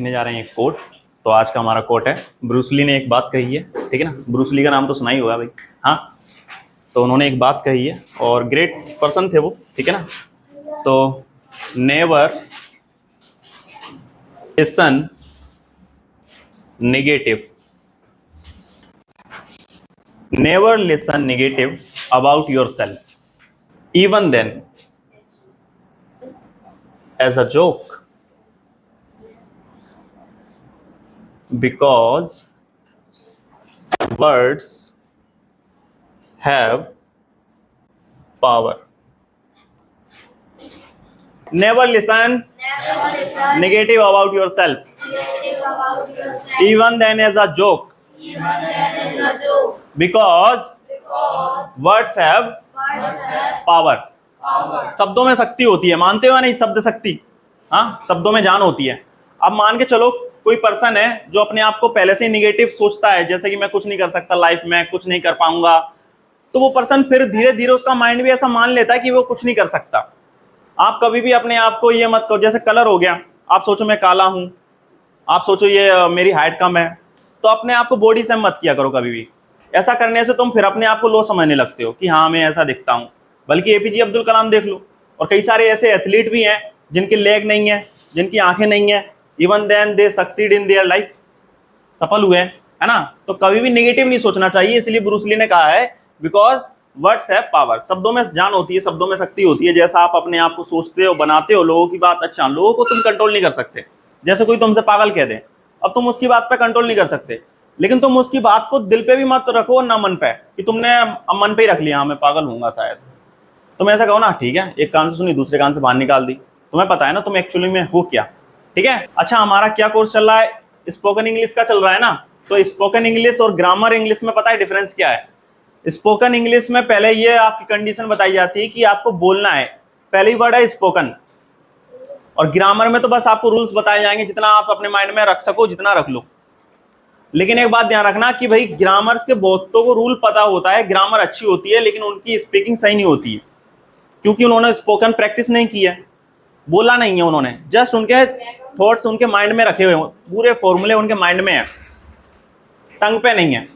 देखने जा रहे हैं एक कोट। तो आज का हमारा कोट है, ब्रूस ली ने एक बात कही है, ठीक है ना। ब्रूस ली का नाम तो सुना ही होगा भाई, हाँ। तो उन्होंने एक बात कही है और ग्रेट पर्सन थे वो, ठीक है ना। तो never listen negative, never listen negative about yourself, even then as a joke, because words have power. Never listen negative about yourself, even then as a joke, because words have power. शब्दों में शक्ति होती है, मानते हो नहीं? शब्द शक्ति, हाँ, शब्दों में जान होती है। अब मान के चलो कोई पर्सन है जो अपने आप को पहले से निगेटिव सोचता है, जैसे कि मैं कुछ नहीं कर सकता लाइफ में, कुछ नहीं कर पाऊंगा, तो वो पर्सन फिर धीरे धीरे उसका माइंड भी ऐसा मान लेता है कि वो कुछ नहीं कर सकता। आप कभी भी अपने आप को ये मत करो, जैसे कलर हो गया, आप सोचो मैं काला हूं, आप सोचो ये मेरी हाइट कम है, तो अपने आप को बॉडी से मत किया करो कभी भी। ऐसा करने से तुम फिर अपने आप को लो समझने लगते हो कि हाँ मैं ऐसा दिखता हूँ। बल्कि एपीजे अब्दुल कलाम देख लो, और कई सारे ऐसे एथलीट भी हैं जिनके लेग नहीं है, जिनकी आंखें नहीं है, even then they succeed in their life, सफल हुए हैं, है ना। तो कभी भी नेगेटिव नहीं सोचना चाहिए। इसलिए ब्रूस ली ने कहा है बिकॉज वर्ड्स हैव पावर, शब्दों में जान होती है, शब्दों में शक्ति होती है। जैसा आप अपने आप को सोचते हो, बनाते हो लोगों की बात, अच्छा, लोगों को तुम कंट्रोल नहीं कर सकते। जैसे कोई तुमसे पागल कह दे, अब तुम उसकी बात पे कंट्रोल नहीं कर सकते, लेकिन तुम उसकी बात को दिल पे भी मत रखो ना मन पे, कि तुमने अब मन पे ही रख लिया, हाँ मैं पागल हूँगा शायद। तुम ऐसा कहो ना, ठीक है, एक कान से सुनी दूसरे कान से बाहर निकाल दी, तुम्हें पता है ना तुम एक्चुअली में हो क्या, ठीक है। अच्छा, हमारा क्या कोर्स चल रहा है? स्पोकन इंग्लिश का चल रहा है ना। तो स्पोकन इंग्लिश और ग्रामर इंग्लिश में पता है डिफरेंस क्या है? स्पोकन इंग्लिश में पहले ये आपकी कंडीशन बताई जाती है कि आपको बोलना है, पहली वर्ड है स्पोकन। और ग्रामर में तो बस आपको रूल्स बताए जाएंगे, जितना आप अपने माइंड में रख सको जितना रख लो। लेकिन एक बात ध्यान रखना कि भाई ग्रामर के बहुतों को रूल पता होता है, ग्रामर अच्छी होती है, लेकिन उनकी स्पीकिंग सही नहीं होती है, क्योंकि उन्होंने स्पोकन प्रैक्टिस नहीं की है, बोला नहीं है उन्होंने, जस्ट उनके थॉट्स उनके माइंड में रखे हुए हैं, पूरे फॉर्मूले उनके माइंड में है, टंग पे नहीं है,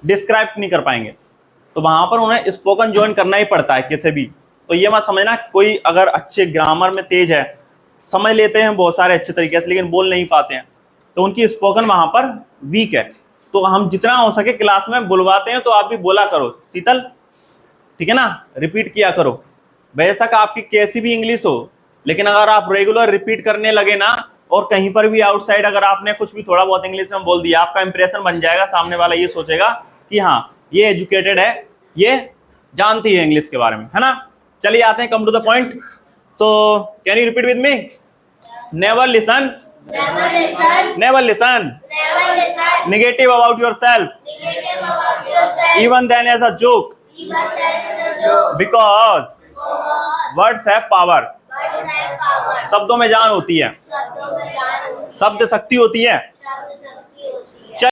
डिस्क्राइब नहीं कर पाएंगे। तो वहां पर उन्हें स्पोकन ज्वाइन करना ही पड़ता है किसी भी। तो ये मत समझना कोई अगर अच्छे ग्रामर में तेज है, समझ लेते हैं बहुत सारे अच्छे तरीके से, लेकिन बोल नहीं पाते हैं, तो उनकी स्पोकन वहां पर वीक है। तो हम जितना हो सके क्लास में बुलवाते हैं तो आप भी बोला करो शीतल, ठीक है ना, रिपीट किया करो। बेशक आपकी कैसी भी इंग्लिश हो, लेकिन अगर आप रेगुलर रिपीट करने लगे ना, और कहीं पर भी आउटसाइड अगर आपने कुछ भी थोड़ा बहुत इंग्लिश में बोल दिया, आपका इंप्रेशन बन जाएगा, सामने वाला ये सोचेगा कि हाँ ये एजुकेटेड है, ये जानती है इंग्लिश के बारे में, है ना। चलिए आते हैं, come to the point. So can you repeat with me? Never listen negative about yourself, even then as a joke, because words have power, शब्दों में जान होती है, शब्द शक्ति होती है,